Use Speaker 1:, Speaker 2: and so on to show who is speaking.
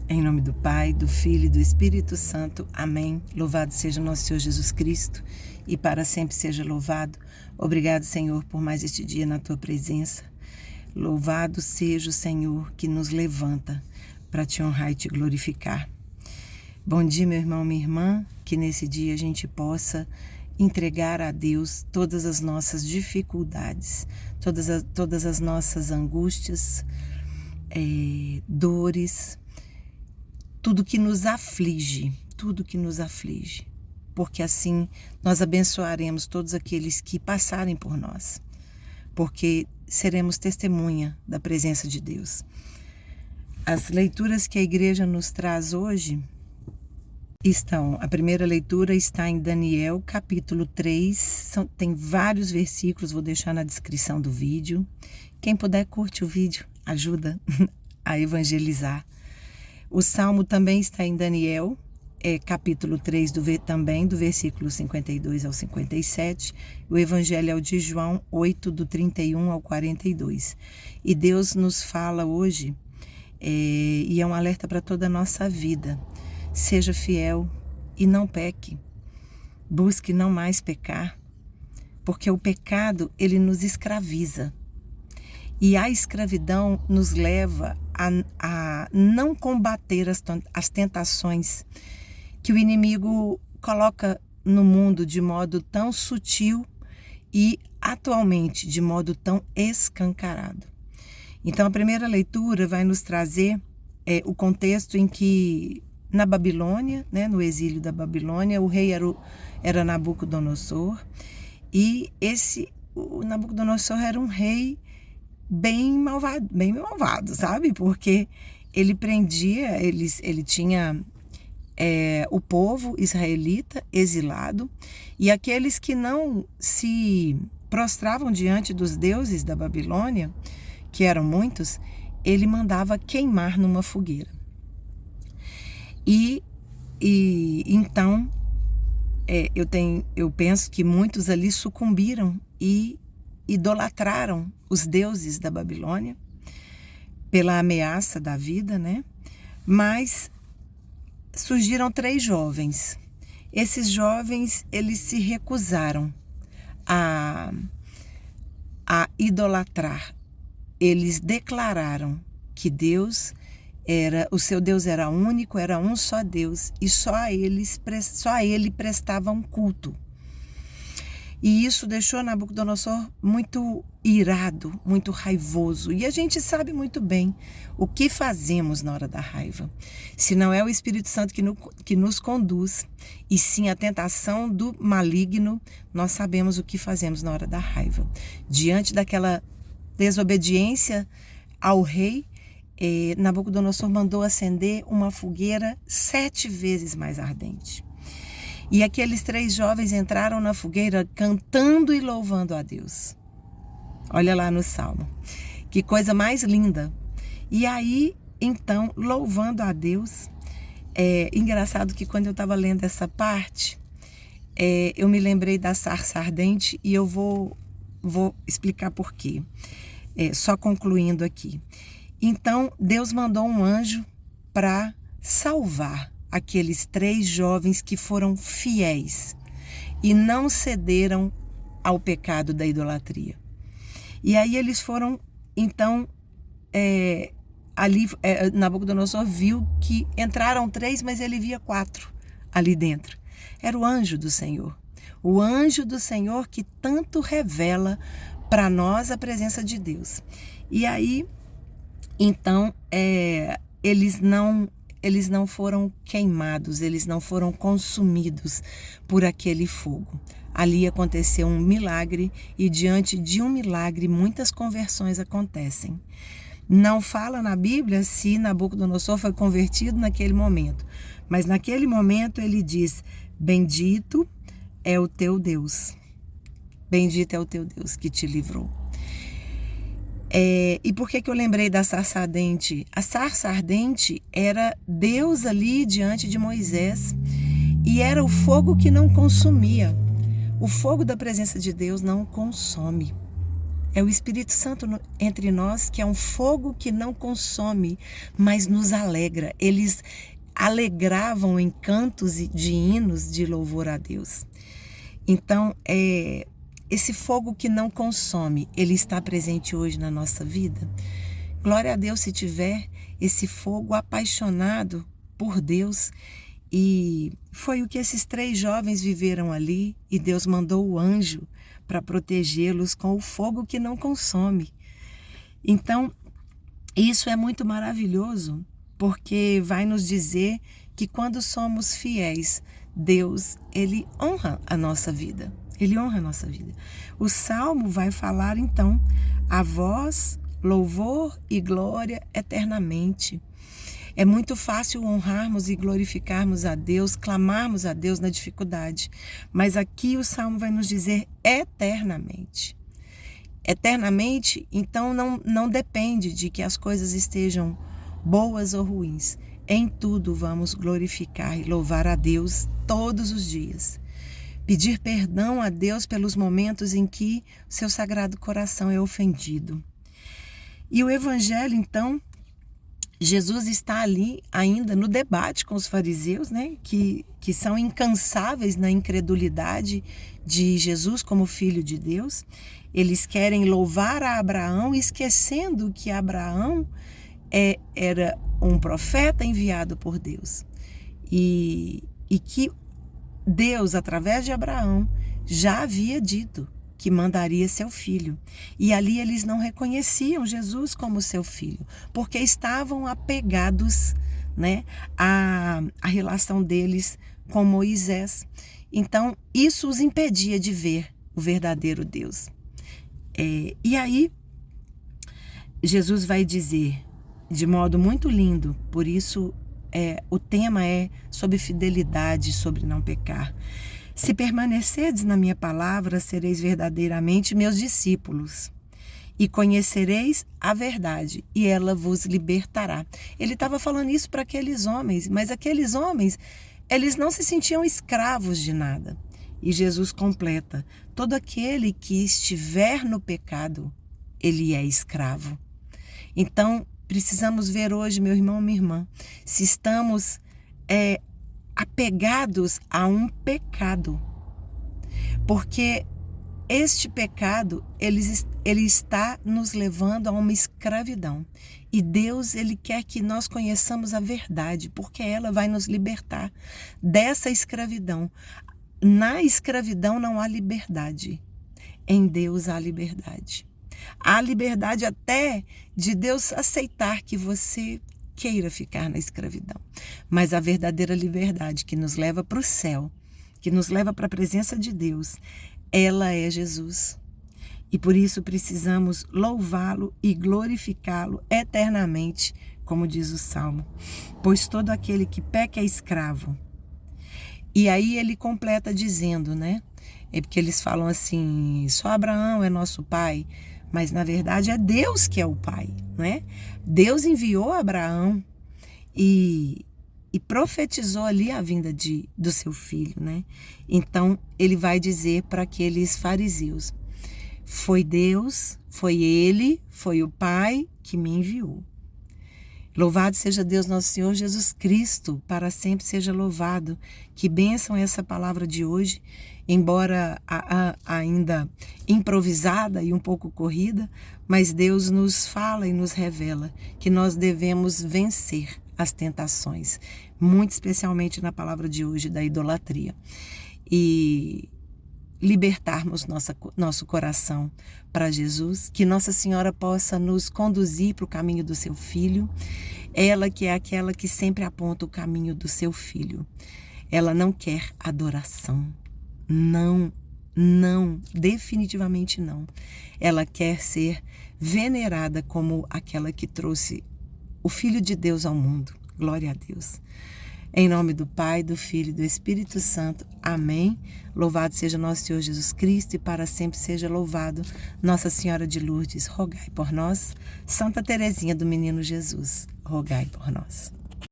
Speaker 1: Em nome do Pai, do Filho e do Espírito Santo. Amém. Louvado seja o nosso Senhor Jesus Cristo e para sempre seja louvado. Obrigado, Senhor, por mais este dia na Tua presença. Louvado seja o Senhor que nos levanta para Te honrar e Te glorificar. Bom dia, meu irmão, minha irmã, que nesse dia a gente possa entregar a Deus todas as nossas dificuldades, todas as nossas angústias, dores, tudo que nos aflige, porque assim nós abençoaremos todos aqueles que passarem por nós, porque seremos testemunha da presença de Deus. As leituras que a igreja nos traz hoje a primeira leitura está em Daniel, capítulo 3, tem vários versículos, vou deixar na descrição do vídeo. Quem puder, curte o vídeo, ajuda a evangelizar. O Salmo também está em Daniel, capítulo 3, também do versículo 52 ao 57. O Evangelho é o de João 8, do 31 ao 42. E Deus nos fala hoje, e é um alerta para toda a nossa vida. Seja fiel e não peque. Busque não mais pecar, porque o pecado, ele nos escraviza. E a escravidão nos leva a não combater as tentações que o inimigo coloca no mundo de modo tão sutil e atualmente de modo tão escancarado. Então a primeira leitura vai nos trazer o contexto em que na Babilônia, no exílio da Babilônia, o rei era Nabucodonosor, e o Nabucodonosor era um rei bem malvado, sabe? Porque ele prendia, ele tinha o povo israelita exilado, e aqueles que não se prostravam diante dos deuses da Babilônia, que eram muitos, ele mandava queimar numa fogueira. E então eu penso que muitos ali sucumbiram e idolatraram os deuses da Babilônia pela ameaça da vida, Mas surgiram 3 jovens. Esses jovens, eles se recusaram a idolatrar. Eles declararam que o seu Deus era único, era um só Deus, e só a ele prestavam culto. E isso deixou Nabucodonosor muito irado, muito raivoso. E a gente sabe muito bem o que fazemos na hora da raiva. Se não é o Espírito Santo que nos conduz, e sim a tentação do maligno, nós sabemos o que fazemos na hora da raiva. Diante daquela desobediência ao rei, Nabucodonosor mandou acender uma fogueira 7 vezes mais ardente. E aqueles 3 jovens entraram na fogueira cantando e louvando a Deus. Olha lá no Salmo. Que coisa mais linda. E aí, então, louvando a Deus, engraçado que quando eu estava lendo essa parte, eu me lembrei da sarça ardente, e eu vou explicar por quê. Só concluindo aqui. Então, Deus mandou um anjo para salvar aqueles 3 jovens que foram fiéis e não cederam ao pecado da idolatria. E aí eles foram, então, Nabucodonosor viu que entraram 3, mas ele via 4 ali dentro. Era o anjo do Senhor. O anjo do Senhor que tanto revela para nós a presença de Deus. E aí, então, eles não foram queimados, eles não foram consumidos por aquele fogo. Ali aconteceu um milagre, e diante de um milagre muitas conversões acontecem. Não fala na Bíblia se Nabucodonosor foi convertido naquele momento, mas naquele momento ele diz: bendito é o teu Deus, bendito é o teu Deus que te livrou. E por que eu lembrei da sarça ardente? A sarça ardente era Deus ali diante de Moisés, e era o fogo que não consumia. O fogo da presença de Deus não consome. É o Espírito Santo entre nós, que é um fogo que não consome, mas nos alegra. Eles alegravam em cantos de hinos de louvor a Deus. Então, esse fogo que não consome, ele está presente hoje na nossa vida? Glória a Deus se tiver esse fogo apaixonado por Deus. E foi o que esses 3 jovens viveram ali, e Deus mandou o anjo para protegê-los com o fogo que não consome. Então, isso é muito maravilhoso, porque vai nos dizer que quando somos fiéis, Deus, ele honra a nossa vida. Ele honra a nossa vida. O Salmo vai falar, então, a vós, louvor e glória eternamente. É muito fácil honrarmos e glorificarmos a Deus, clamarmos a Deus na dificuldade. Mas aqui o Salmo vai nos dizer eternamente. Eternamente, então, não depende de que as coisas estejam boas ou ruins. Em tudo vamos glorificar e louvar a Deus todos os dias. Pedir perdão a Deus pelos momentos em que o seu sagrado coração é ofendido. E o Evangelho, então, Jesus está ali ainda no debate com os fariseus, né, que são incansáveis na incredulidade de Jesus como Filho de Deus. Eles querem louvar a Abraão, esquecendo que Abraão era um profeta enviado por Deus. E que Deus, através de Abraão, já havia dito que mandaria seu filho. E ali eles não reconheciam Jesus como seu filho, porque estavam apegados, né, à relação deles com Moisés. Então, isso os impedia de ver o verdadeiro Deus. E aí, Jesus vai dizer, de modo muito lindo, por isso o tema é sobre fidelidade, sobre não pecar. Se permanecerdes na minha palavra, sereis verdadeiramente meus discípulos, e conhecereis a verdade, e ela vos libertará. Ele estava falando isso para aqueles homens, mas aqueles homens, eles não se sentiam escravos de nada. E Jesus completa: todo aquele que estiver no pecado, ele é escravo. Então, precisamos ver hoje, meu irmão, minha irmã, se estamos apegados a um pecado, porque este pecado ele está nos levando a uma escravidão, e Deus, ele quer que nós conheçamos a verdade, porque ela vai nos libertar dessa escravidão. Na escravidão não há liberdade, em Deus há liberdade. Há liberdade até de Deus aceitar que você queira ficar na escravidão. Mas a verdadeira liberdade que nos leva para o céu, que nos leva para a presença de Deus, ela é Jesus. E por isso precisamos louvá-lo e glorificá-lo eternamente, como diz o Salmo. Pois todo aquele que peca é escravo. E aí ele completa dizendo, né? É porque eles falam assim, só Abraão é nosso pai, mas na verdade é Deus que é o pai, né? Deus enviou Abraão e profetizou ali a vinda do seu filho, né? Então ele vai dizer para aqueles fariseus: foi Deus, foi ele, foi o Pai que me enviou. Louvado seja Deus nosso Senhor Jesus Cristo, para sempre seja louvado. Que bênção é essa palavra de hoje, embora ainda improvisada e um pouco corrida, mas Deus nos fala e nos revela que nós devemos vencer as tentações, muito especialmente na palavra de hoje da idolatria, e libertarmos nosso coração para Jesus, que Nossa Senhora possa nos conduzir para o caminho do seu Filho, ela que é aquela que sempre aponta o caminho do seu Filho. Ela não quer adoração, não, definitivamente não. Ela quer ser venerada como aquela que trouxe o Filho de Deus ao mundo. Glória a Deus. Em nome do Pai, do Filho e do Espírito Santo. Amém. Louvado seja nosso Senhor Jesus Cristo e para sempre seja louvado Nossa Senhora de Lourdes. Rogai por nós. Santa Teresinha do Menino Jesus. Rogai por nós.